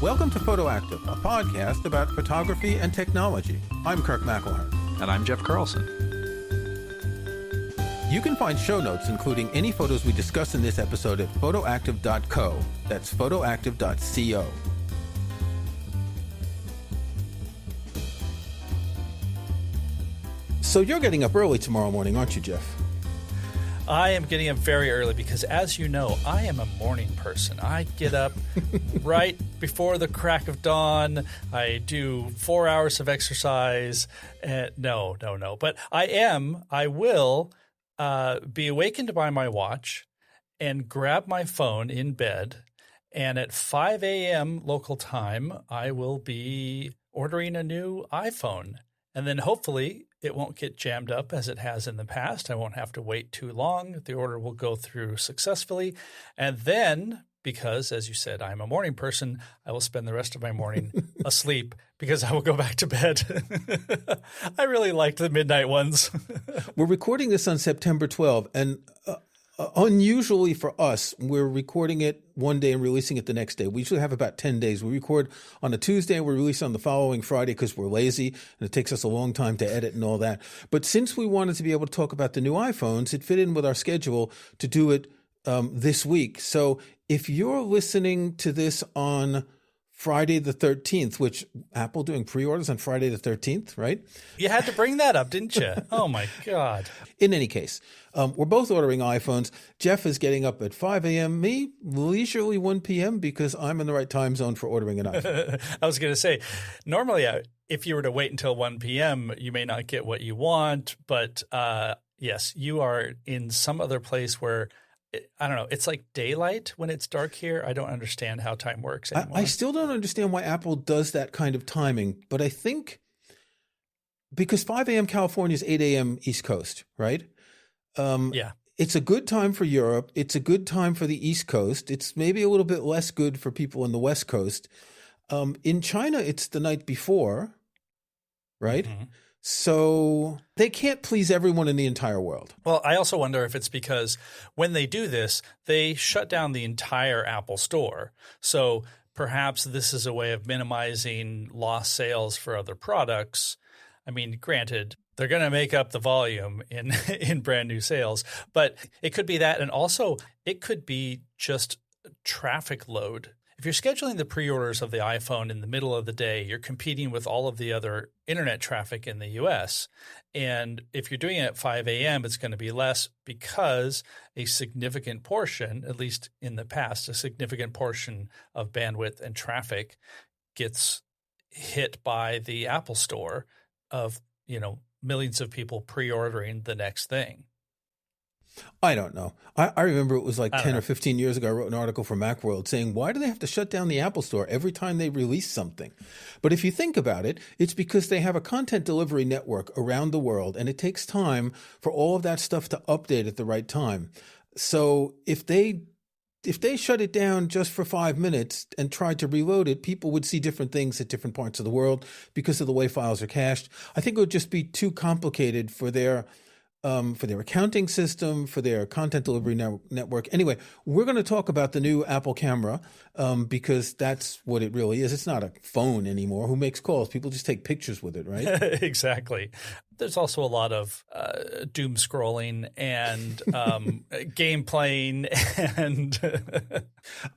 Welcome to Photoactive, a podcast about photography and technology. I'm Kirk McElhearn. And I'm Jeff Carlson. You can find show notes, including any photos we discuss in this episode, at photoactive.co. That's photoactive.co. So you're getting up early tomorrow morning, aren't you, Jeff? I am getting up very early because, as you know, I am a morning person. I get up right before the crack of dawn. I do 4 hours of exercise. No. But I will be awakened by my watch and grab my phone in bed. And at 5 a.m. local time, I will be ordering a new iPhone. And then hopefully it won't get jammed up as it has in the past. I won't have to wait too long. The order will go through successfully. And then, because, as you said, I'm a morning person, I will spend the rest of my morning asleep because I will go back to bed. I really liked the midnight ones. We're recording this on September 12th, and unusually for us, we're recording it one day and releasing it the next day. We usually have about 10 days. We record on a Tuesday and we release on the following Friday because we're lazy and it takes us a long time to edit and all that. But since we wanted to be able to talk about the new iPhones, it fit in with our schedule to do it this week. So if you're listening to this on Friday the 13th, which Apple doing pre-orders on Friday the 13th, right? You had to bring that up, didn't you? Oh, my God. In any case, we're both ordering iPhones. Jeff is getting up at 5 a.m., me leisurely 1 p.m. because I'm in the right time zone for ordering an iPhone. I was going to say, normally if you were to wait until 1 p.m., you may not get what you want. But yes, you are in some other place where I don't know. It's like daylight when it's dark here. I don't understand how time works anymore. I still don't understand why Apple does that kind of timing, but I think because 5 a.m. California is 8 a.m. East Coast, right? Yeah. It's a good time for Europe. It's a good time for the East Coast. It's maybe a little bit less good for people in the West Coast. In China, it's the night before, right? Mm-hmm. So they can't please everyone in the entire world. Well, I also wonder if it's because when they do this, they shut down the entire Apple store. So perhaps this is a way of minimizing lost sales for other products. I mean, granted, they're going to make up the volume in brand new sales, but it could be that. And also it could be just traffic load. If you're scheduling the pre-orders of the iPhone in the middle of the day, you're competing with all of the other internet traffic in the U.S. And if you're doing it at 5 a.m., it's going to be less because a significant portion, at least in the past, a significant portion of bandwidth and traffic gets hit by the Apple Store of, millions of people pre-ordering the next thing. I don't know. I remember it was like 10 or 15 years ago, I wrote an article for Macworld saying, why do they have to shut down the Apple Store every time they release something? But if you think about it, it's because they have a content delivery network around the world, and it takes time for all of that stuff to update at the right time. So if they shut it down just for 5 minutes and tried to reload it, people would see different things at different parts of the world because of the way files are cached. I think it would just be too complicated for their accounting system, for their content delivery network. Anyway, we're going to talk about the new Apple camera because that's what it really is. It's not a phone anymore. Who makes calls? People just take pictures with it, right? Exactly. There's also a lot of doom scrolling and game playing. And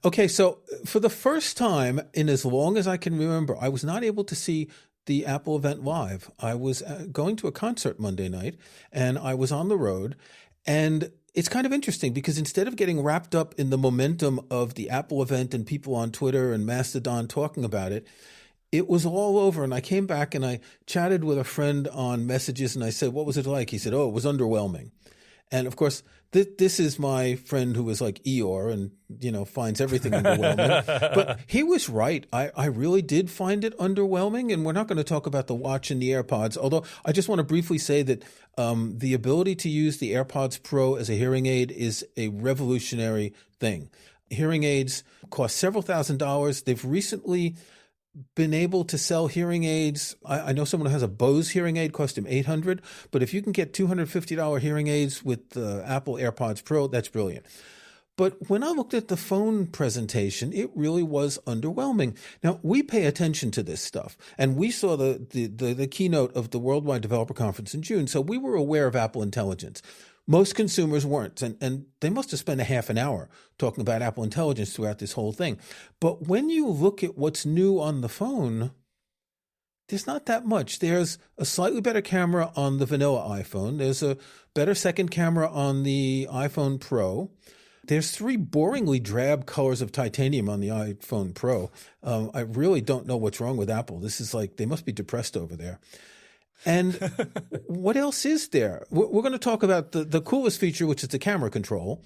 Okay, so for the first time in as long as I can remember, I was not able to see the Apple event live. I was going to a concert Monday night and I was on the road, and it's kind of interesting because instead of getting wrapped up in the momentum of the Apple event and people on Twitter and Mastodon talking about it, it was all over. And I came back and I chatted with a friend on messages and I said, what was it like? He said, oh, it was underwhelming. And of course, this is my friend who is like Eeyore and, finds everything underwhelming. But he was right. I really did find it underwhelming. And we're not going to talk about the watch and the AirPods, although I just want to briefly say that the ability to use the AirPods Pro as a hearing aid is a revolutionary thing. Hearing aids cost several $1,000s. They've recently been able to sell hearing aids. I know someone who has a Bose hearing aid, cost him $800, but if you can get $250 hearing aids with the Apple AirPods Pro, that's brilliant. But when I looked at the phone presentation, it really was underwhelming. Now, we pay attention to this stuff, and we saw the keynote of the Worldwide Developer Conference in June, so we were aware of Apple Intelligence. Most consumers weren't, and they must have spent a half an hour talking about Apple Intelligence throughout this whole thing. But when you look at what's new on the phone, there's not that much. There's a slightly better camera on the vanilla iPhone. There's a better second camera on the iPhone Pro. There's 3 boringly drab colors of titanium on the iPhone Pro. I really don't know what's wrong with Apple. This is like, they must be depressed over there. And what else is there? We're going to talk about the coolest feature, which is the camera control.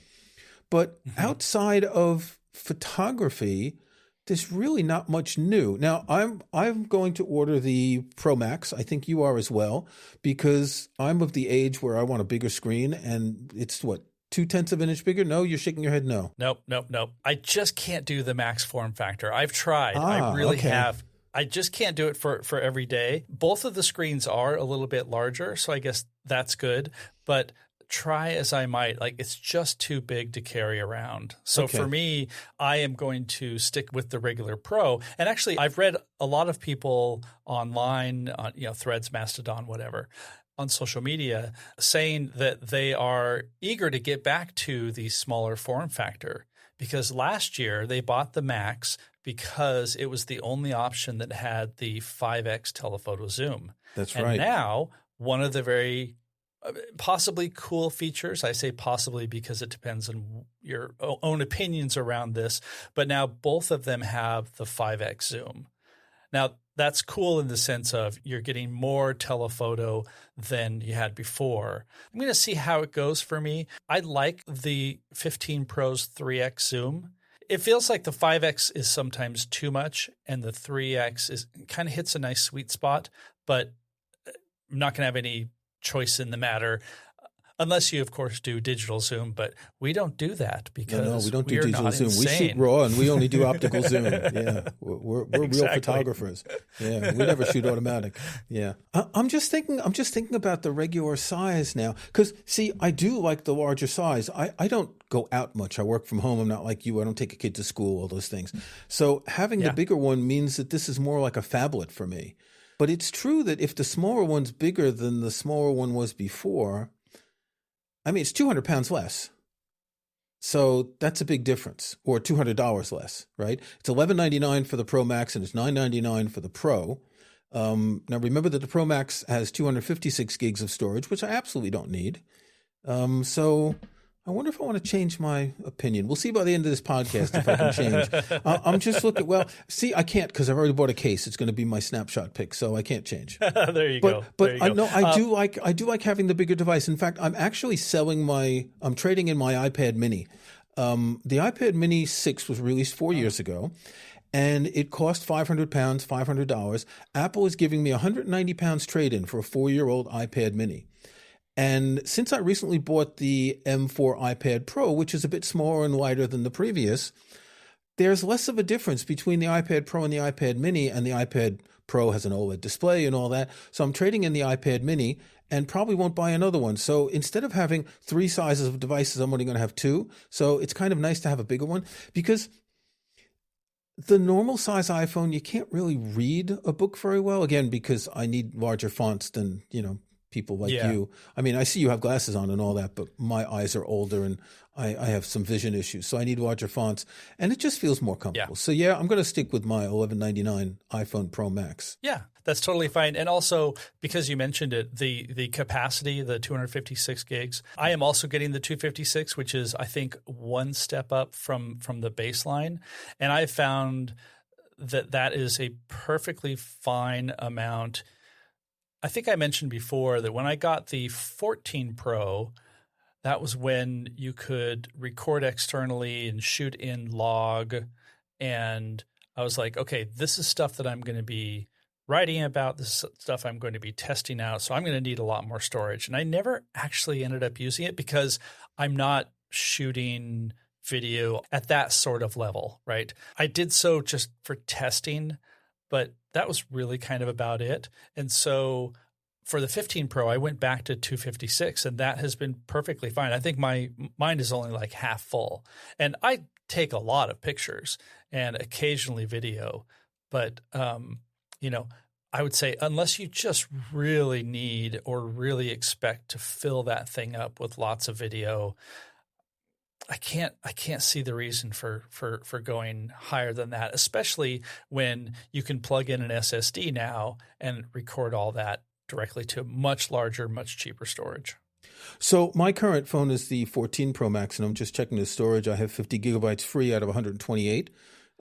But outside of photography, there's really not much new. Now, I'm going to order the Pro Max. I think you are as well, because I'm of the age where I want a bigger screen, and it's what, 0.2 of an inch bigger? No, you're shaking your head no. Nope. I just can't do the Max form factor. I've tried. I really have. I just can't do it for every day. Both of the screens are a little bit larger, so I guess that's good. But try as I might, like, it's just too big to carry around. So for me, I am going to stick with the regular Pro. And actually, I've read a lot of people online, on Threads, Mastodon, whatever, on social media, saying that they are eager to get back to the smaller form factor, because last year they bought the Max because it was the only option that had the 5x telephoto zoom. That's right. And now one of the very possibly cool features, I say possibly because it depends on your own opinions around this, but now both of them have the 5x zoom. Now, that's cool in the sense of you're getting more telephoto than you had before. I'm going to see how it goes for me. I like the 15 Pro's 3x zoom. It feels like the 5x is sometimes too much, and the 3x kind of hits a nice sweet spot, but I'm not going to have any choice in the matter. Unless you, of course, do digital zoom, but we don't do that because no, we don't do digital zoom. Insane. We shoot RAW and we only do optical zoom. Yeah, we're real photographers. Yeah, we never shoot automatic. Yeah, I'm just thinking about the regular size now, because see, I do like the larger size. I don't go out much. I work from home. I'm not like you. I don't take a kid to school. All those things. So having the bigger one means that this is more like a phablet for me. But it's true that if the smaller one's bigger than the smaller one was before, I mean, it's 200 pounds less. So that's a big difference, or $200 less, right? It's $11.99 for the Pro Max and it's $9.99 for the Pro. Now, remember that the Pro Max has 256 gigs of storage, which I absolutely don't need. So I wonder if I want to change my opinion. We'll see by the end of this podcast if I can change. I'm just looking. Well, see, I can't because I've already bought a case. It's going to be my snapshot pick, so I can't change. There you go. But I do like having the bigger device. In fact, I'm actually I'm trading in my iPad Mini. The iPad Mini 6 was released 4 years ago, and it cost $500. Apple is giving me £190 trade-in for a 4-year-old iPad Mini. And since I recently bought the M4 iPad Pro, which is a bit smaller and lighter than the previous, there's less of a difference between the iPad Pro and the iPad Mini, and the iPad Pro has an OLED display and all that. So I'm trading in the iPad Mini and probably won't buy another one. So instead of having 3 sizes of devices, I'm only going to have 2. So it's kind of nice to have a bigger one, because the normal size iPhone, you can't really read a book very well. Again, because I need larger fonts than, people like you. I mean, I see you have glasses on and all that, but my eyes are older and I have some vision issues. So I need larger fonts, and it just feels more comfortable. So I'm going to stick with my $11.99 iPhone Pro Max. Yeah, that's totally fine. And also, because you mentioned it, the capacity, the 256 gigs, I am also getting the 256, which is, I think, one step up from the baseline. And I found that is a perfectly fine amount. I think I mentioned before that when I got the 14 Pro, that was when you could record externally and shoot in log. And I was like, okay, this is stuff that I'm going to be writing about. This is stuff I'm going to be testing out. So I'm going to need a lot more storage. And I never actually ended up using it because I'm not shooting video at that sort of level, right? I did so just for testing, but that was really kind of about it. And so for the 15 Pro, I went back to 256, and that has been perfectly fine. I think mine is only like half full, and I take a lot of pictures and occasionally video, but I would say unless you just really need or really expect to fill that thing up with lots of video, I can't see the reason for going higher than that, especially when you can plug in an SSD now and record all that directly to much larger, much cheaper storage. So my current phone is the 14 Pro Max, and I'm just checking the storage. I have 50 gigabytes free out of 128.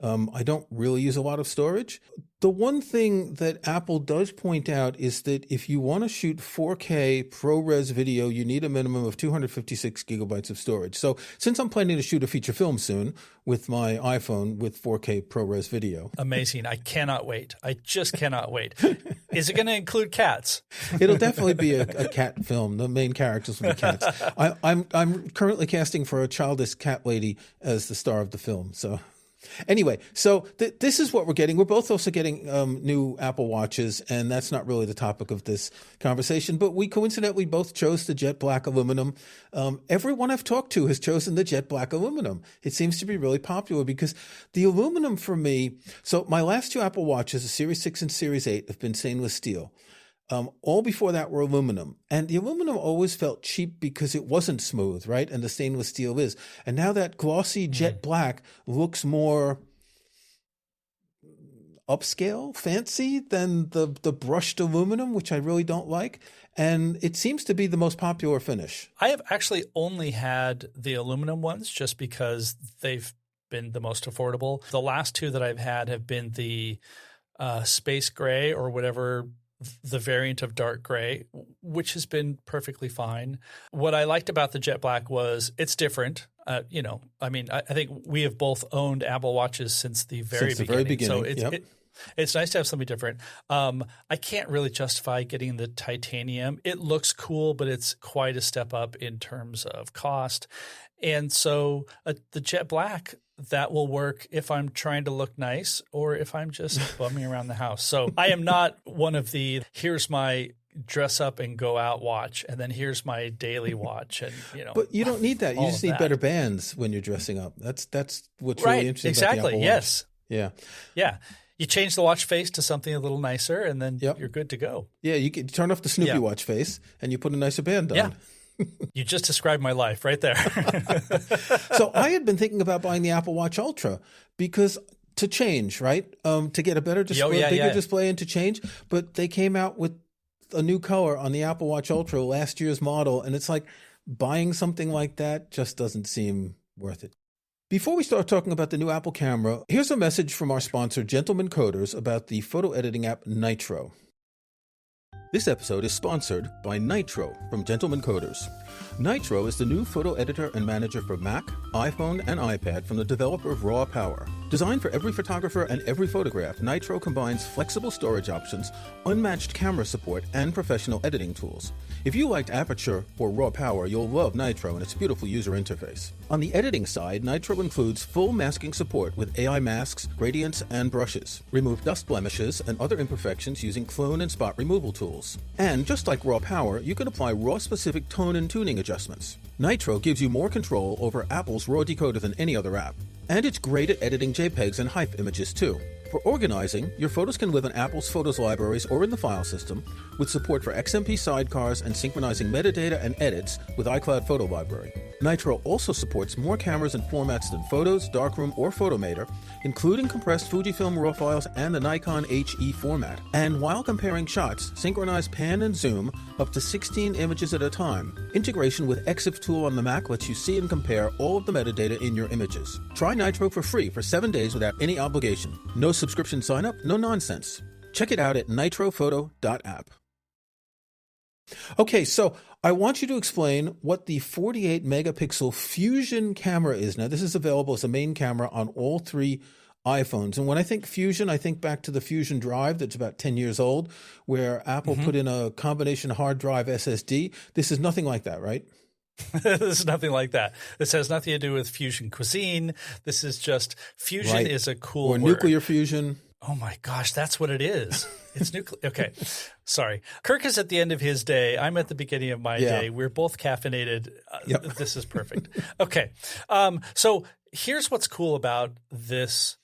I don't really use a lot of storage. The one thing that Apple does point out is that if you want to shoot 4K ProRes video, you need a minimum of 256 gigabytes of storage. So since I'm planning to shoot a feature film soon with my iPhone with 4K ProRes video. Amazing. I cannot wait. I just cannot wait. Is it going to include cats? It'll definitely be a cat film. The main characters will be cats. I'm currently casting for a childish cat lady as the star of the film. So anyway, so this is what we're getting. We're both also getting new Apple Watches, and that's not really the topic of this conversation, but we coincidentally both chose the jet black aluminum. Everyone I've talked to has chosen the jet black aluminum. It seems to be really popular because the aluminum for me, so my last two Apple Watches, the Series 6 and Series 8, have been stainless steel. All before that were aluminum. And the aluminum always felt cheap because it wasn't smooth, right? And the stainless steel is. And now that glossy jet black looks more upscale, fancy than the brushed aluminum, which I really don't like. And it seems to be the most popular finish. I have actually only had the aluminum ones just because they've been the most affordable. The last two that I've had have been the space gray or whatever, the variant of dark gray, which has been perfectly fine. What I liked about the jet black was it's different. I think we have both owned Apple Watches since the very beginning. So it's nice to have something different. I can't really justify getting the titanium. It looks cool, but it's quite a step up in terms of cost. And so the jet black, that will work if I'm trying to look nice or if I'm just bumming around the house. So I am not one of the here's my dress up and go out watch, and then here's my daily watch, and But you don't need that. You just need better bands when you're dressing up. That's what's really interesting. Exactly. About the Apple Yes. Watch. Yeah. You change the watch face to something a little nicer, and then you're good to go. Yeah. You can turn off the Snoopy watch face, and you put a nicer band on. Yeah. You just described my life right there. So I had been thinking about buying the Apple Watch Ultra because to change, right? To get a better display, bigger display and to change. But they came out with a new color on the Apple Watch Ultra, last year's model. And it's like buying something like that just doesn't seem worth it. Before we start talking about the new Apple camera, here's a message from our sponsor, Gentleman Coders, about the photo editing app Nitro. This episode is sponsored by Nitro from Gentleman Coders. Nitro is the new photo editor and manager for Mac, iPhone, and iPad from the developer of Raw Power. Designed for every photographer and every photograph, Nitro combines flexible storage options, unmatched camera support, and professional editing tools. If you liked Aperture or Raw Power, you'll love Nitro and its beautiful user interface. On the editing side, Nitro includes full masking support with AI masks, gradients, and brushes. Remove dust blemishes and other imperfections using clone and spot removal tools. And just like Raw Power, you can apply RAW-specific tone and tuning adjustments. Nitro gives you more control over Apple's RAW decoder than any other app. And it's great at editing JPEGs and HEIF images too. For organizing, your photos can live in Apple's Photos libraries or in the file system, with support for XMP sidecars and synchronizing metadata and edits with iCloud Photo Library. Nitro also supports more cameras and formats than Photos, Darkroom, or Photomator, including compressed Fujifilm RAW files and the Nikon HE format. And while comparing shots, synchronize pan and zoom up to 16 images at a time. Integration with EXIF tool on the Mac lets you see and compare all of the metadata in your images. Try Nitro for free for 7 days without any obligation. No subscription sign-up, no nonsense. Check it out at nitrophoto.app. Okay, so I want you to explain what the 48 megapixel Fusion camera is. Now, this is available as a main camera on all three iPhones. And when I think Fusion, I think back to the Fusion Drive that's about 10 years old, where Apple put in a combination hard drive SSD. This is nothing like that, right? This is nothing like that. This has nothing to do with Fusion Cuisine. This is just Fusion is a cool word. Or nuclear fusion. Oh my gosh, that's what it is. It's nuclear. Okay, sorry. Kirk is at the end of his day. I'm at the beginning of my day. We're both caffeinated. Yep. This is perfect. Okay, so here's what's cool about this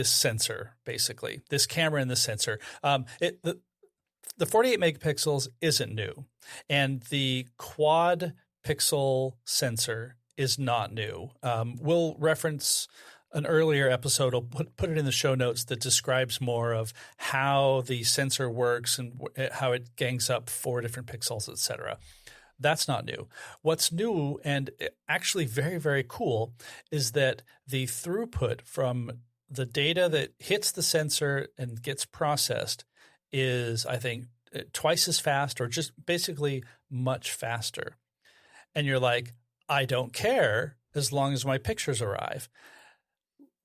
sensor, basically, this camera and this sensor. The 48 megapixels isn't new, and the quad pixel sensor is not new. We'll reference an earlier episode. I'll put it in the show notes that describes more of how the sensor works and how it gangs up 4 different pixels, et cetera. That's not new. What's new and actually very, very cool is that the throughput from the data that hits the sensor and gets processed is, I think, twice as fast or just basically much faster. And you're like, I don't care as long as my pictures arrive.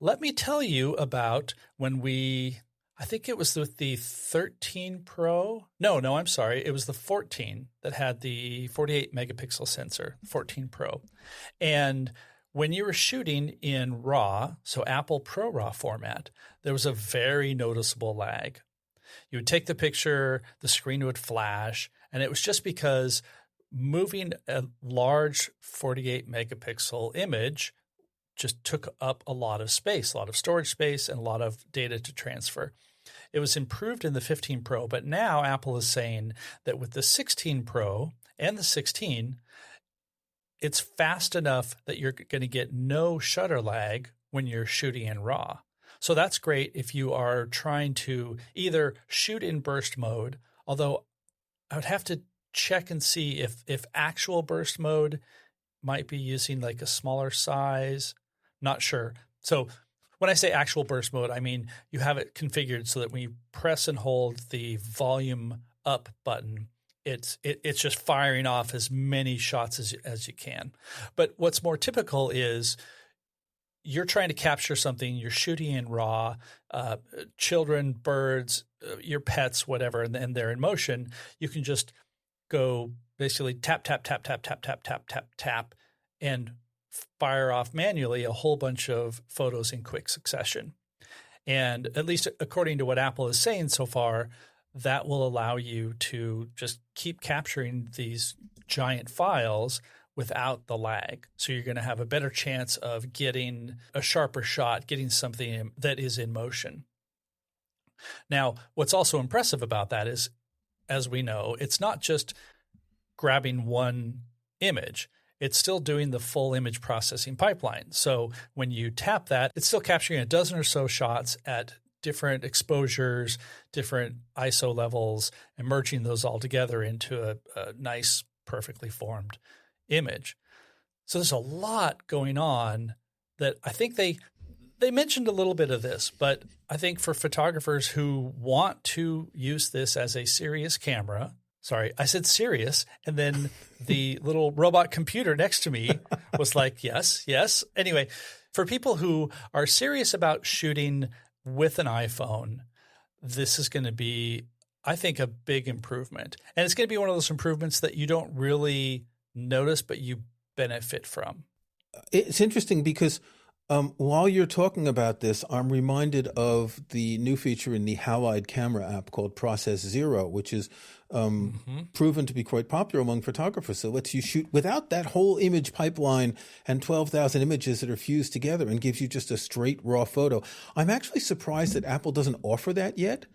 Let me tell you about when I think it was with the 13 Pro. No, I'm sorry. It was the 14 that had the 48 megapixel sensor, 14 Pro. And when you were shooting in RAW, so Apple ProRAW format, there was a very noticeable lag. You would take the picture, the screen would flash, and it was just because moving a large 48 megapixel image just took up a lot of space, a lot of storage space, and a lot of data to transfer. It was improved in the 15 Pro, but now Apple is saying that with the 16 Pro and the 16, it's fast enough that you're going to get no shutter lag when you're shooting in RAW. So that's great if you are trying to either shoot in burst mode, although I would have to check and see if actual burst mode might be using like a smaller size. Not sure. So when I say actual burst mode, I mean you have it configured so that when you press and hold the volume up button, it's just firing off as many shots as you can. But what's more typical is you're trying to capture something, you're shooting in RAW, children, birds, your pets, whatever, and they're in motion. You can just go basically tap, tap, tap, tap, tap, tap, tap, tap, tap, and fire off manually a whole bunch of photos in quick succession. And at least according to what Apple is saying so far, that will allow you to just keep capturing these giant files without the lag. So you're going to have a better chance of getting a sharper shot, getting something that is in motion. Now, what's also impressive about that is, as we know, it's not just grabbing one image. It's still doing the full image processing pipeline. So when you tap that, it's still capturing a dozen or so shots at different exposures, different ISO levels, and merging those all together into a nice, perfectly formed image. So there's a lot going on that I think they mentioned a little bit of this, but I think for photographers who want to use this as a serious camera, sorry, I said serious, and then the little robot computer next to me was like, yes, yes. Anyway, for people who are serious about shooting with an iPhone, this is going to be, I think, a big improvement. And it's going to be one of those improvements that you don't really notice, but you benefit from. It's interesting because while you're talking about this, I'm reminded of the new feature in the Halide camera app called Process Zero, which is proven to be quite popular among photographers. So it lets you shoot without that whole image pipeline and 12,000 images that are fused together and gives you just a straight raw photo. I'm actually surprised that Apple doesn't offer that yet.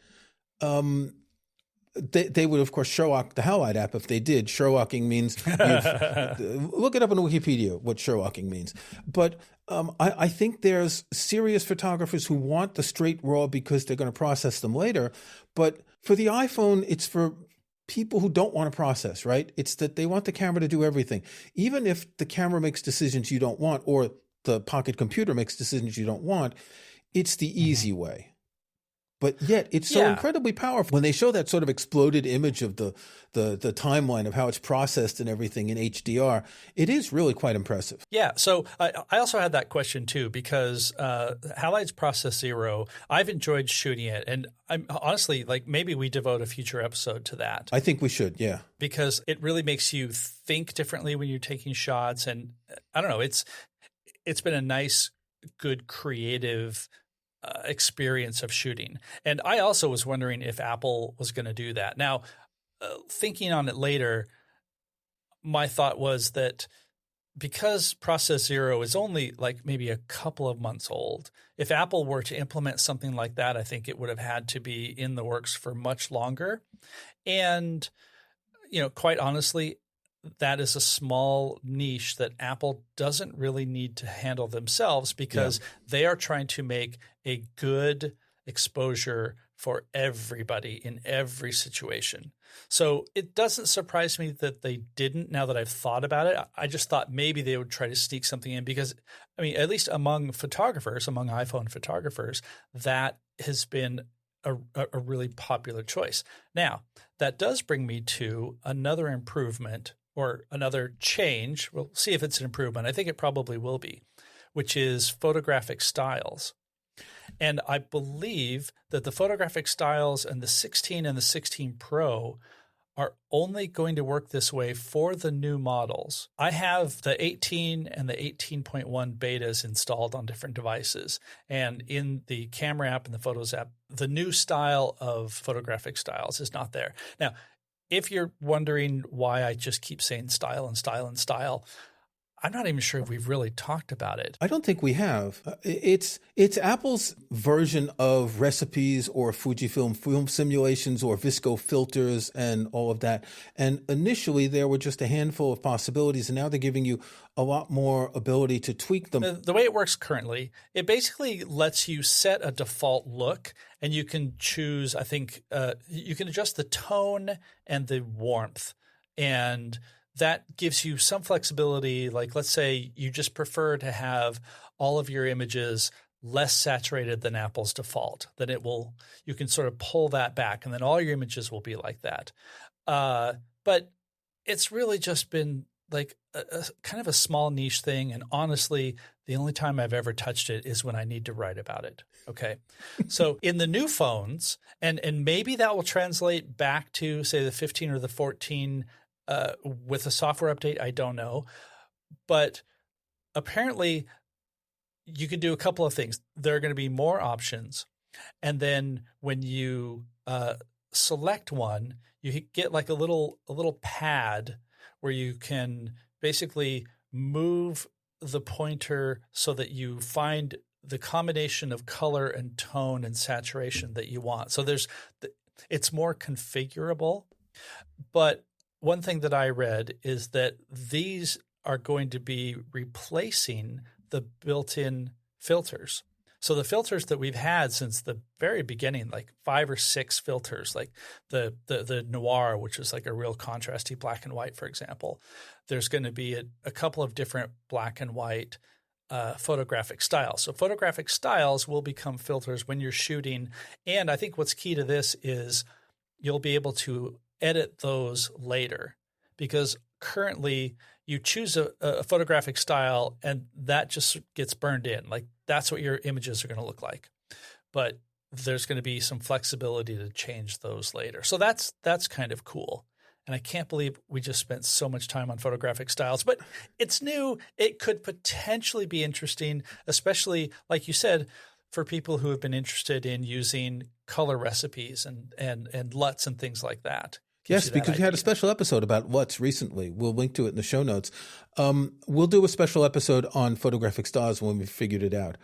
They would, of course, Sherlock the Halide app if they did. Sherlocking means look it up on Wikipedia what Sherlocking means. But I think there's serious photographers who want the straight raw because they're going to process them later. But for the iPhone, it's for people who don't want to process, right? It's that they want the camera to do everything. Even if the camera makes decisions you don't want or the pocket computer makes decisions you don't want, it's the easy way. But yet it's so incredibly powerful. When they show that sort of exploded image of the timeline of how it's processed and everything in HDR, it is really quite impressive. Yeah. So I also had that question too, because Halide's Process Zero, I've enjoyed shooting it. And I'm honestly, like, maybe we devote a future episode to that. I think we should, yeah. Because it really makes you think differently when you're taking shots. And I don't know, it's been a nice, good, creative experience of shooting. And I also was wondering if Apple was going to do that. Now, thinking on it later, my thought was that because Process Zero is only like maybe a couple of months old, if Apple were to implement something like that, I think it would have had to be in the works for much longer. And, quite honestly, that is a small niche that Apple doesn't really need to handle themselves because they are trying to make a good exposure for everybody in every situation. So it doesn't surprise me that they didn't now that I've thought about it. I just thought maybe they would try to sneak something in because, at least among photographers, among iPhone photographers, that has been a really popular choice. Now, that does bring me to another improvement or another change. We'll see if it's an improvement. I think it probably will be, which is photographic styles. And I believe that the photographic styles and the 16 and the 16 Pro are only going to work this way for the new models. I have the 18 and the 18.1 betas installed on different devices. And in the camera app and the Photos app, the new style of photographic styles is not there. Now, if you're wondering why I just keep saying style and style and style, I'm not even sure if we've really talked about it. I don't think we have. It's Apple's version of recipes or Fujifilm film simulations or Visco filters and all of that. And initially there were just a handful of possibilities, and now they're giving you a lot more ability to tweak them. The way it works currently, it basically lets you set a default look, and you can choose, I think, you can adjust the tone and the warmth, and that gives you some flexibility. Like, let's say you just prefer to have all of your images less saturated than Apple's default, then you can sort of pull that back, and then all your images will be like that. But it's really just been like a kind of a small niche thing. And honestly, the only time I've ever touched it is when I need to write about it. Okay. So in the new phones, and maybe that will translate back to, say, the 15 or the 14 with a software update, I don't know. But apparently you can do a couple of things. There are going to be more options. And then when you select one, you get like a little pad where you can basically move the pointer so that you find the combination of color and tone and saturation that you want. So it's more configurable. But one thing that I read is that these are going to be replacing the built-in filters. So the filters that we've had since the very beginning, like 5 or 6 filters, like the noir, which is like a real contrasty black and white, for example. There's going to be a couple of different black and white photographic styles. So photographic styles will become filters when you're shooting. And I think what's key to this is you'll be able to edit those later, because currently you choose a photographic style and that just gets burned in. Like, that's what your images are going to look like. But there's going to be some flexibility to change those later. So that's kind of cool. And I can't believe we just spent so much time on photographic styles, but it's new. It could potentially be interesting, especially, like you said, for people who have been interested in using color recipes and LUTs and things like that. Yes, because we had a special episode about LUTs recently. We'll link to it in the show notes. We'll do a special episode on photographic styles when we figured it out,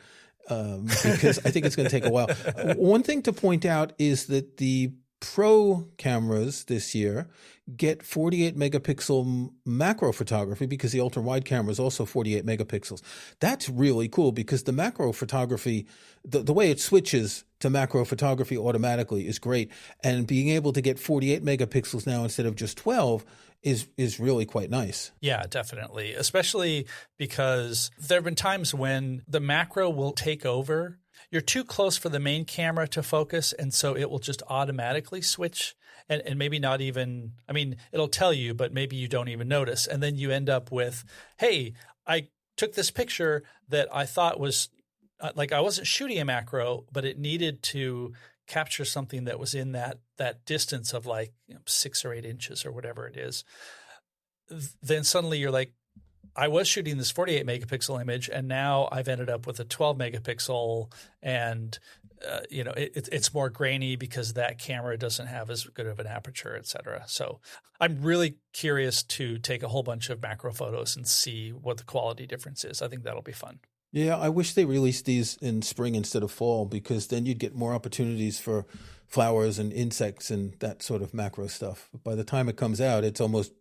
because I think it's going to take a while. One thing to point out is that the Pro cameras this year get 48 megapixel macro photography, because the ultra wide camera is also 48 megapixels. That's really cool, because the macro photography, the way it switches to macro photography automatically is great. And being able to get 48 megapixels now instead of just 12 is really quite nice. Yeah, definitely. Especially because there have been times when the macro will take over. You're too close for the main camera to focus, and so it will just automatically switch and maybe not even – I mean, it'll tell you, but maybe you don't even notice. And then you end up with, hey, I took this picture that I thought was like I wasn't shooting a macro, but it needed to capture something that was in that distance of like 6 or 8 inches or whatever it is. Then suddenly you're like, I was shooting this 48 megapixel image, and now I've ended up with a 12 megapixel, and it's more grainy because that camera doesn't have as good of an aperture, et cetera. So I'm really curious to take a whole bunch of macro photos and see what the quality difference is. I think that'll be fun. Yeah, I wish they released these in spring instead of fall, because then you'd get more opportunities for flowers and insects and that sort of macro stuff. But by the time it comes out, it's almost,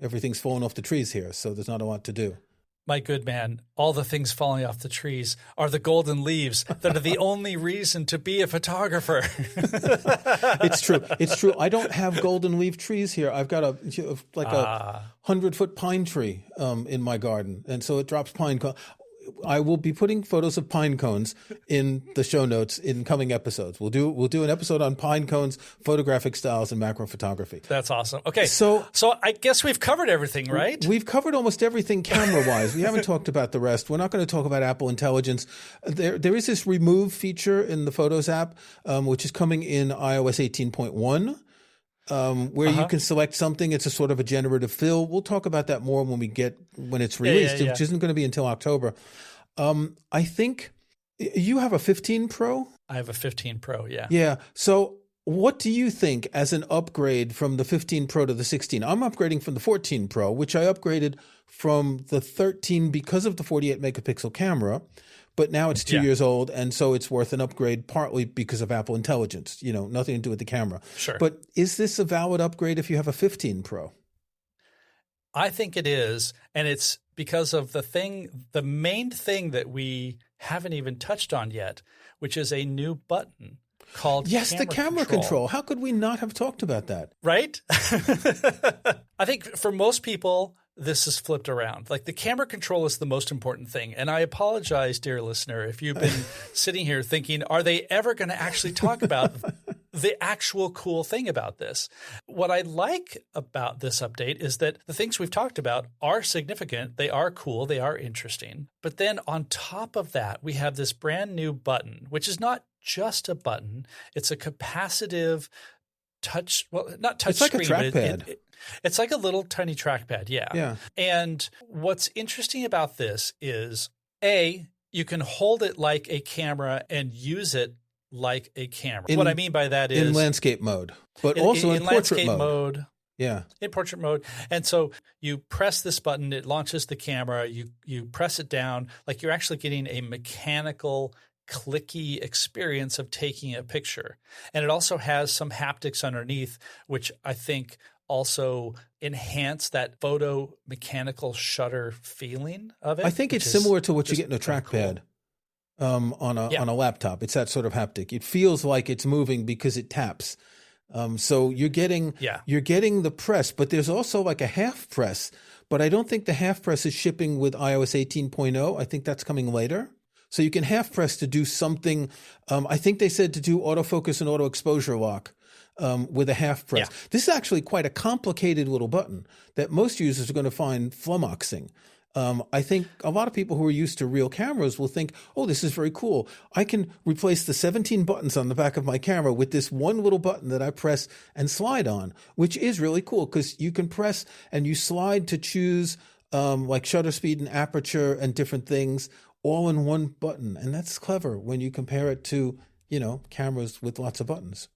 everything's fallen off the trees here, so there's not a lot to do. My good man, all the things falling off the trees are the golden leaves that are the only reason to be a photographer. It's true. It's true. I don't have golden leaf trees here. I've got a 100-foot pine tree in my garden, and so it drops pine cones. I will be putting photos of pine cones in the show notes in coming episodes. We'll do an episode on pine cones, photographic styles, and macro photography. That's awesome. Okay, so I guess we've covered everything, right? We've covered almost everything camera-wise. We haven't talked about the rest. We're not going to talk about Apple Intelligence. There is this remove feature in the Photos app, which is coming in iOS 18.1. Where you can select something. It's a sort of a generative fill. We'll talk about that more when it's released, which isn't going to be until October. I think you have a 15 Pro? I have a 15 Pro, yeah. Yeah. So what do you think as an upgrade from the 15 Pro to the 16? I'm upgrading from the 14 Pro, which I upgraded from the 13 because of the 48 megapixel camera. But now it's 2 years old, and so it's worth an upgrade partly because of Apple Intelligence, nothing to do with the camera. Sure. But is this a valid upgrade if you have a 15 Pro? I think it is, and it's because of the main thing that we haven't even touched on yet, which is a new button called the camera control. How could we not have talked about that? Right? I think for most people, this is flipped around. Like, the camera control is the most important thing. And I apologize, dear listener, if you've been sitting here thinking, are they ever going to actually talk about the actual cool thing about this? What I like about this update is that the things we've talked about are significant. They are cool. They are interesting. But then on top of that, we have this brand new button, which is not just a button. It's a capacitive touch. Well, not touch screen. It's like a trackpad. It's like a little tiny trackpad, yeah. And what's interesting about this is, A, you can hold it like a camera and use it like a camera. What I mean by that is in landscape mode, but also in portrait mode. Yeah. In portrait mode. And so you press this button, it launches the camera, you press it down, like you're actually getting a mechanical clicky experience of taking a picture. And it also has some haptics underneath, which I think also enhance that photo mechanical shutter feeling of it. I think it's similar to what you get in a trackpad on a laptop. It's that sort of haptic. It feels like it's moving because it taps. So you're getting the press, but there's also like a half press. But I don't think the half press is shipping with iOS 18.0. I think that's coming later. So you can half press to do something. I think they said to do autofocus and auto exposure lock. With a half press. Yeah. This is actually quite a complicated little button that most users are going to find flummoxing. I think a lot of people who are used to real cameras will think, oh, this is very cool. I can replace the 17 buttons on the back of my camera with this one little button that I press and slide on, which is really cool because you can press and you slide to choose like shutter speed and aperture and different things all in one button. And that's clever when you compare it to, cameras with lots of buttons.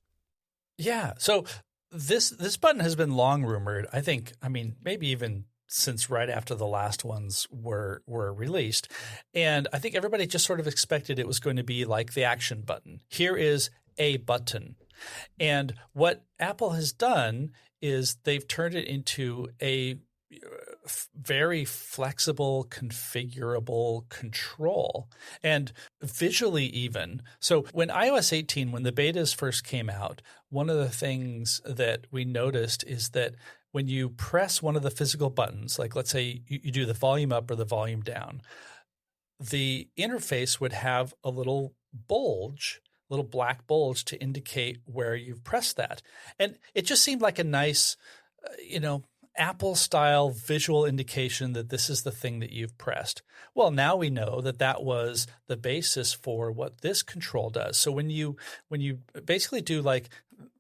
Yeah. So this button has been long rumored. Maybe even since right after the last ones were released. And I think everybody just sort of expected it was going to be like the action button. Here is a button. And what Apple has done is they've turned it into a very flexible, configurable control, and visually even. So when iOS 18, when the betas first came out, one of the things that we noticed is that when you press one of the physical buttons, like let's say you do the volume up or the volume down, the interface would have a little black bulge to indicate where you've pressed that. And it just seemed like a nice, Apple-style visual indication that this is the thing that you've pressed. Well, now we know that was the basis for what this control does. So when you basically do, like,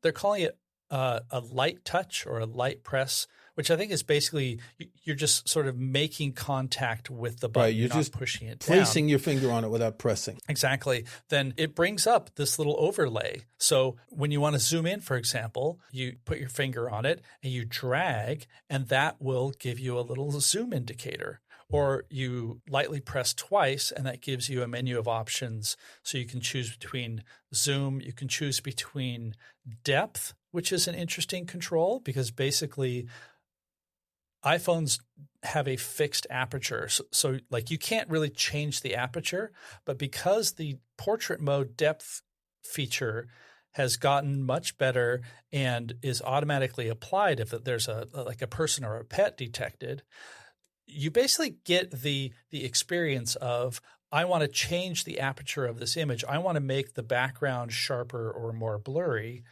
they're calling it a light touch or a light press, which I think is basically you're just sort of making contact with the button. Right, you're not just pushing it placing down. your finger on it without pressing. Exactly. Then it brings up this little overlay. So when you want to zoom in, for example, you put your finger on it and you drag, and that will give you a little zoom indicator. Or you lightly press twice, and that gives you a menu of options. So you can choose between zoom, you can choose between depth, which is an interesting control because basically iPhones have a fixed aperture. So like you can't really change the aperture, but because the portrait mode depth feature has gotten much better and is automatically applied if there's like a person or a pet detected, you basically get the experience of, I want to change the aperture of this image. I want to make the background sharper or more blurry.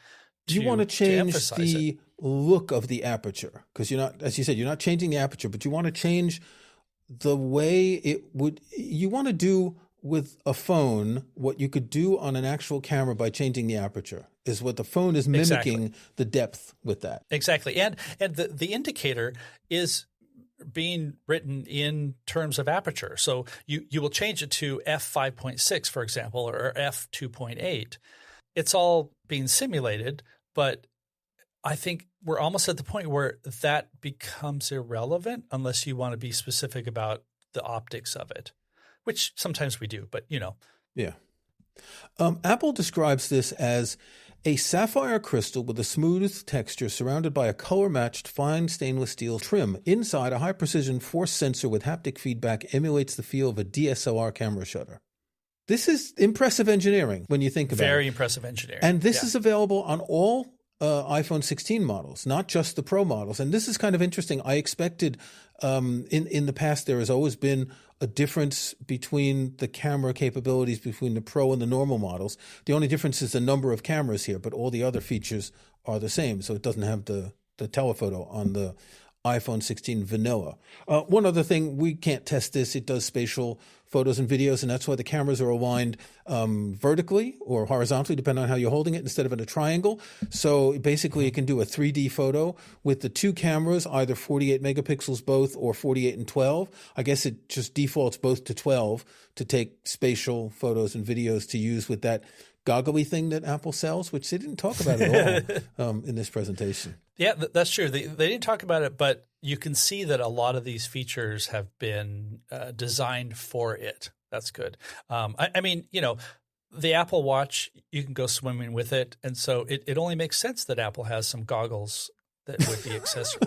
You want to change emphasize the look of the aperture because you're not, as you said, you're not changing the aperture, but you want to change the way it would. You want to do with a phone what you could do on an actual camera by changing the aperture. Is what the phone is mimicking the depth with that. Exactly, and the indicator is being written in terms of aperture. So you will change it to f5.6, for example, or f2.8. It's all being simulated, but I think we're almost at the point where that becomes irrelevant unless you want to be specific about the optics of it, which sometimes we do, but Yeah. Apple describes this as a sapphire crystal with a smooth texture surrounded by a color-matched fine stainless steel trim. Inside, a high-precision force sensor with haptic feedback emulates the feel of a DSLR camera shutter. This is impressive engineering when you think about it. Very impressive engineering. And this is available on all iPhone 16 models, not just the Pro models. And this is kind of interesting. I expected in the past there has always been a difference between the camera capabilities between the Pro and the normal models. The only difference is the number of cameras here, but all the other features are the same. So it doesn't have the telephoto on the iPhone 16 vanilla. One other thing, we can't test this. It does spatial photos and videos, and that's why the cameras are aligned vertically or horizontally, depending on how you're holding it, instead of in a triangle. So basically, it can do a 3D photo with the two cameras, either 48 megapixels both or 48 and 12. I guess it just defaults both to 12 to take spatial photos and videos to use with that goggly thing that Apple sells, which they didn't talk about at all in this presentation. Yeah, that's true. They didn't talk about it, but you can see that a lot of these features have been designed for it. That's good. I mean, the Apple Watch, you can go swimming with it. And so it only makes sense that Apple has some goggles that would be accessory.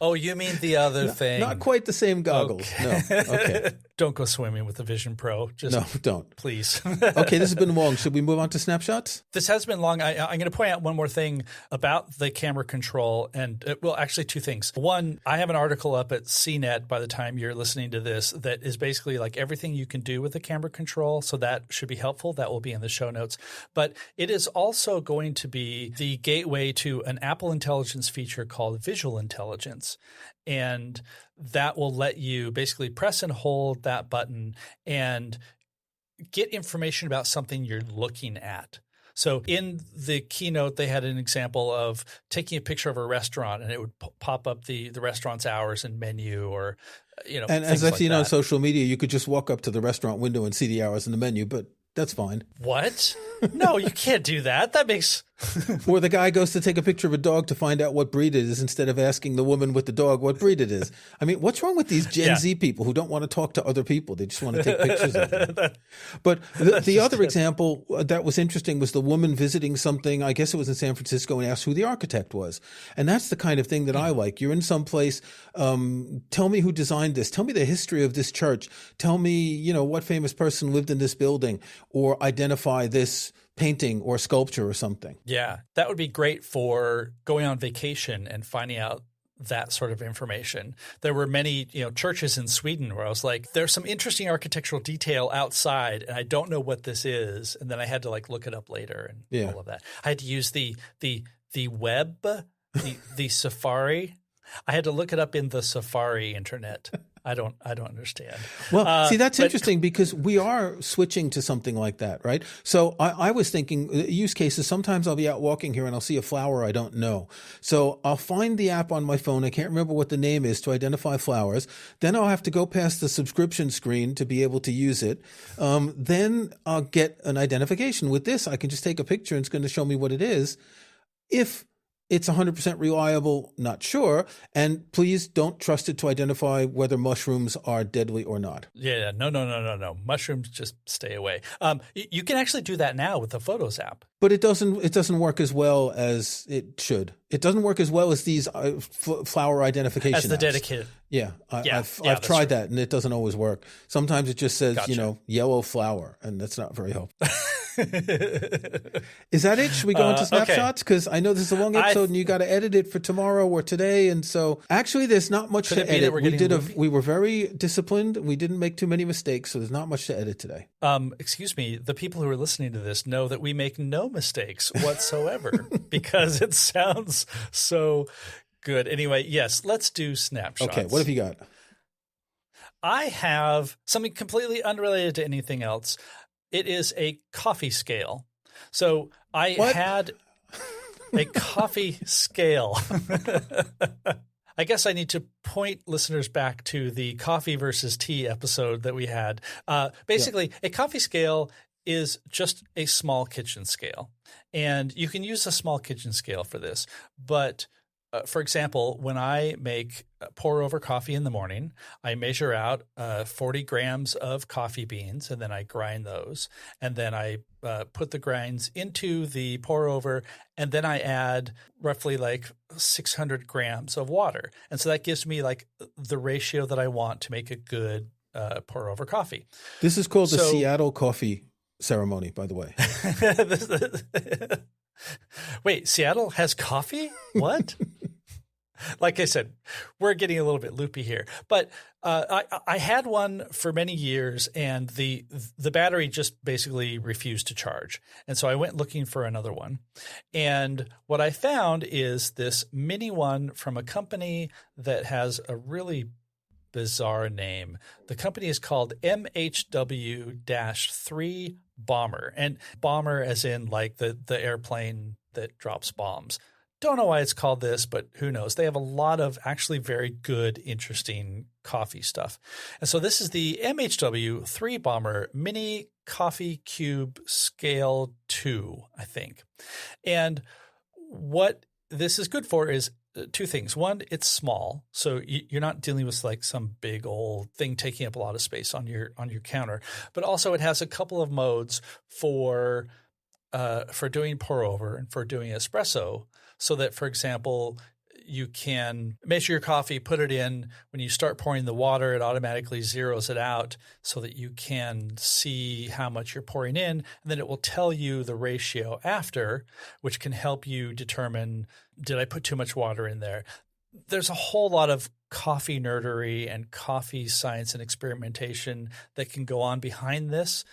Oh, you mean the other thing. Not quite the same goggles. Okay. No. Okay. Don't go swimming with the Vision Pro. No, don't. Please. Okay, this has been long. Should we move on to snapshots? This has been long. I'm going to point out one more thing about the camera control. And actually two things. One, I have an article up at CNET by the time you're listening to this that is basically like everything you can do with the camera control. So that should be helpful. That will be in the show notes. But it is also going to be the gateway to an Apple Intelligence feature called Visual Intelligence. And that will let you basically press and hold that button and get information about something you're looking at. So in the keynote, they had an example of taking a picture of a restaurant, and it would pop up the restaurant's hours and menu, or And as I've seen on social media, you could just walk up to the restaurant window and see the hours and the menu, but that's fine. What? No, you can't do that. That makes Or the guy goes to take a picture of a dog to find out what breed it is instead of asking the woman with the dog what breed it is. I mean, what's wrong with these Gen Z people who don't want to talk to other people? They just want to take pictures of them. But the other example that was interesting was the woman visiting something, I guess it was in San Francisco, and asked who the architect was. And that's the kind of thing that I like. You're in some place, tell me who designed this. Tell me the history of this church. Tell me, what famous person lived in this building, or identify this painting or sculpture or something. Yeah, that would be great for going on vacation and finding out that sort of information. There were many, churches in Sweden where I was like, there's some interesting architectural detail outside, and I don't know what this is. And then I had to look it up later and all of that. I had to use the web, the Safari. I had to look it up in the Safari internet. I don't understand. Well, see, that's interesting because we are switching to something like that, right? So I was thinking use cases. Sometimes I'll be out walking here and I'll see a flower I don't know. So I'll find the app on my phone. I can't remember what the name is to identify flowers. Then I'll have to go past the subscription screen to be able to use it. Then I'll get an identification. With this, I can just take a picture and it's going to show me what it is. If it's 100% reliable, not sure. And please don't trust it to identify whether mushrooms are deadly or not. Yeah, no. Mushrooms, just stay away. You can actually do that now with the Photos app. But it doesn't work as well as it should. It doesn't work as well as these flower identification as the apps. Dedicated. Yeah, I've tried that, and it doesn't always work. Sometimes it just says, yellow flower, and that's not very helpful. Is that it? Should we go into snapshots? Because I know this is a long episode, and you got to edit it for tomorrow or today, and so actually, there's not much to edit. We were very disciplined. We didn't make too many mistakes, so there's not much to edit today. Excuse me. The people who are listening to this know that we make no mistakes whatsoever because it sounds so good. Anyway, yes, let's do snapshots. Okay, what have you got? I have something completely unrelated to anything else. It is a coffee scale. So I had a coffee scale. I guess I need to point listeners back to the coffee versus tea episode that we had. Basically, a coffee scale is just a small kitchen scale. And you can use a small kitchen scale for this. But for example, when I make pour over coffee in the morning, I measure out 40 grams of coffee beans, and then I grind those. And then I put the grinds into the pour over, and then I add roughly like 600 grams of water. And so that gives me like the ratio that I want to make a good pour over coffee. This is called the Seattle coffee ceremony, by the way. Wait, Seattle has coffee? What? Like I said, we're getting a little bit loopy here. But I had one for many years, and the battery just basically refused to charge. And so I went looking for another one. And what I found is this mini one from a company that has a really bizarre name. The company is called MHW-3 Bomber, and bomber as in like the airplane that drops bombs. Don't know why it's called this, but who knows? They have a lot of actually very good, interesting coffee stuff. And so this is the MHW-3 Bomber Mini Coffee Cube Scale 2, I think. And what this is good for is two things. One, it's small, so you're not dealing with like some big old thing taking up a lot of space on your counter. But also, it has a couple of modes for doing pour over and for doing espresso, so that, for example, you can measure your coffee, put it in. When you start pouring the water, it automatically zeroes it out so that you can see how much you're pouring in, and then it will tell you the ratio after, which can help you determine, did I put too much water in there? There's a whole lot of coffee nerdery and coffee science and experimentation that can go on behind this.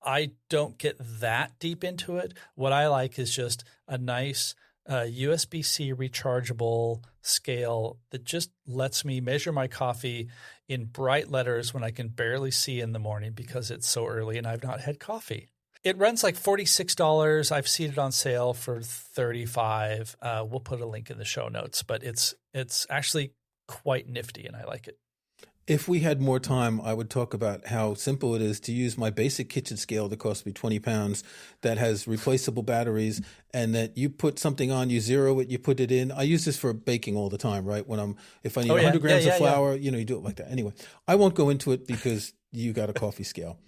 I don't get that deep into it. What I like is just a nice USB-C rechargeable scale that just lets me measure my coffee in bright letters when I can barely see in the morning because it's so early and I've not had coffee. It runs like $46. I've seen it on sale for $35. We'll put a link in the show notes, but it's actually quite nifty and I like it. If we had more time, I would talk about how simple it is to use my basic kitchen scale that costs me 20 pounds that has replaceable batteries, and that you put something on, you zero it, you put it in. I use this for baking all the time, right? If I need 100 grams of flour, you do it like that. Anyway, I won't go into it because you got a coffee scale.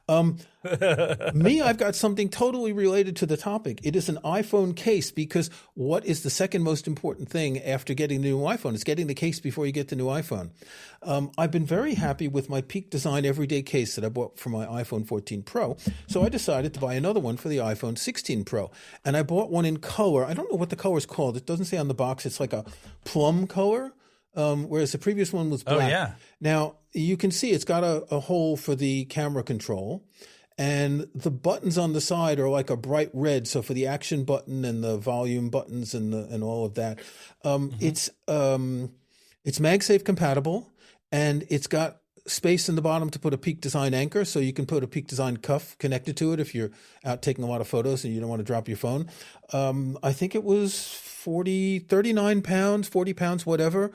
I've got something totally related to the topic. It is an iPhone case, because what is the second most important thing after getting the new iPhone? It's getting the case before you get the new iPhone. I've been very happy with my Peak Design everyday case that I bought for my iPhone 14 Pro. So I decided to buy another one for the iPhone 16 Pro. And I bought one in color. I don't know what the color is called. It doesn't say on the box. It's like a plum color. Whereas the previous one was black. Oh, yeah. Now, you can see it's got a hole for the camera control, and the buttons on the side are like a bright red. So for the action button and the volume buttons and all of that, it's MagSafe compatible, and it's got space in the bottom to put a Peak Design anchor, so you can put a Peak Design cuff connected to it if you're out taking a lot of photos and you don't want to drop your phone. I think it was 39 pounds, 40 pounds, whatever.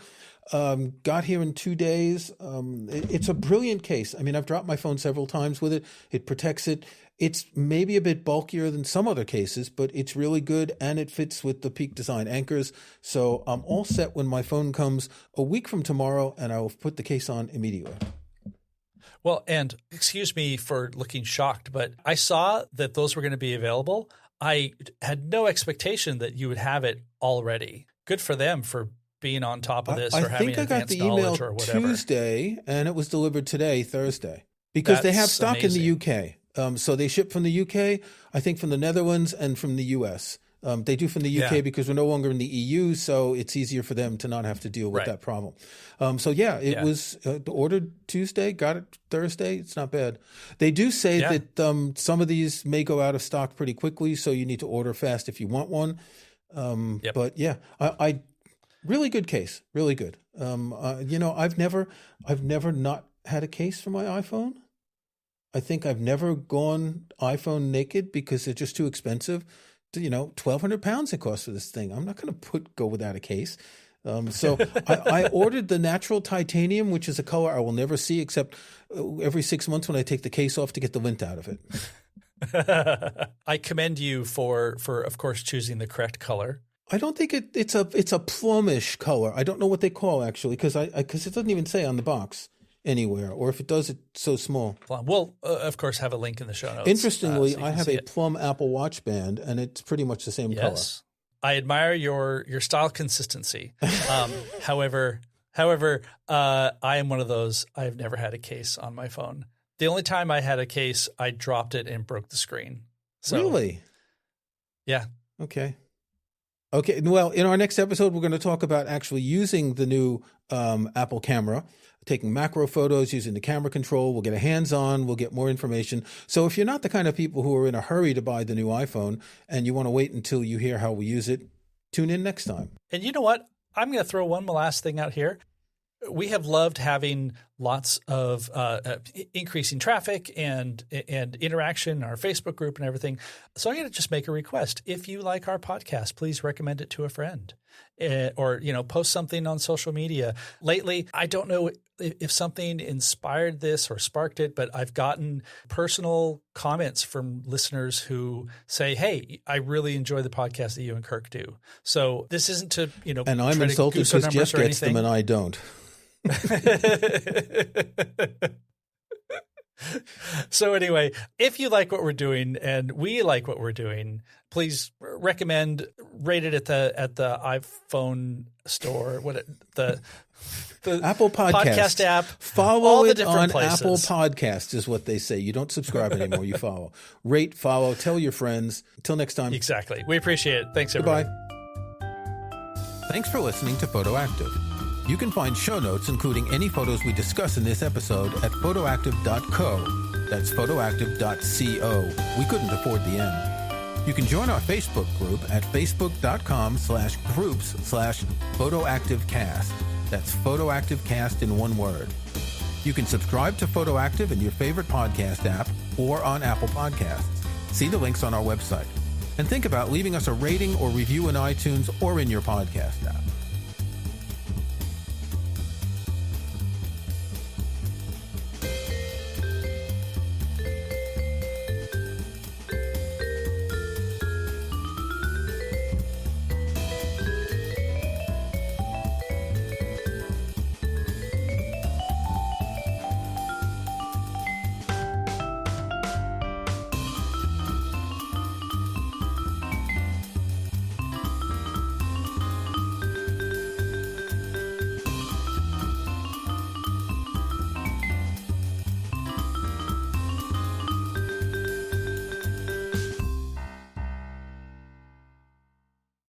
Got here in 2 days. It's a brilliant case. I mean, I've dropped my phone several times with it. It protects it. It's maybe a bit bulkier than some other cases, but it's really good, and it fits with the Peak Design anchors. So I'm all set when my phone comes a week from tomorrow, and I will put the case on immediately. Well, and excuse me for looking shocked, but I saw that those were going to be available. I had no expectation that you would have it already. Good for them for being on top of this or having advanced knowledge or whatever. I think I got the email Tuesday, and it was delivered today, Thursday, because they have stock amazing. In the UK. So they ship from the UK, I think from the Netherlands, and from the US. They do from the UK because we're no longer in the EU, so it's easier for them to not have to deal with that problem. It was ordered Tuesday, got it Thursday. It's not bad. They do say that some of these may go out of stock pretty quickly, so you need to order fast if you want one. But yeah, I really good case, really good. I've never not had a case for my iPhone. I think I've never gone iPhone naked because they're just too expensive. 1,200 pounds it costs for this thing. I'm not going to go without a case. So I ordered the natural titanium, which is a color I will never see except every 6 months when I take the case off to get the lint out of it. I commend you for of course choosing the correct color. I don't think it's a plumish color. I don't know what they call actually because it doesn't even say on the box anywhere, or if it does, it's so small. We'll, of course, have a link in the show notes. Interestingly, so I have a plum Apple Watch band, and it's pretty much the same color. I admire your style consistency. However, I am one of those. I've never had a case on my phone. The only time I had a case, I dropped it and broke the screen. So, really? Yeah. Okay. Well, in our next episode, we're going to talk about actually using the new Apple camera, taking macro photos, using the camera control. We'll get a hands-on. We'll get more information. So if you're not the kind of people who are in a hurry to buy the new iPhone and you want to wait until you hear how we use it, tune in next time. And you know what? I'm going to throw one last thing out here. We have loved having lots of increasing traffic and interaction in our Facebook group and everything. So I'm going to just make a request. If you like our podcast, please recommend it to a friend or, post something on social media. Lately, I don't know if something inspired this or sparked it, but I've gotten personal comments from listeners who say, hey, I really enjoy the podcast that you and Kirk do. So this isn't to, and I'm insulted because Jeff gets them and I don't. So anyway, if you like what we're doing and we like what we're doing, please rate it at the iPhone store, the Apple podcast app. Follow it on places. Apple Podcasts is what they say. You don't subscribe anymore. You follow. Rate, follow, tell your friends. Until next time. Exactly. We appreciate it. Thanks, everybody. Goodbye. Thanks for listening to Photoactive. You can find show notes, including any photos we discuss in this episode, at photoactive.co. That's photoactive.co. We couldn't afford the M. You can join our Facebook group at facebook.com/groups/photoactivecast. That's photoactivecast in one word. You can subscribe to Photoactive in your favorite podcast app or on Apple Podcasts. See the links on our website. And think about leaving us a rating or review in iTunes or in your podcast app.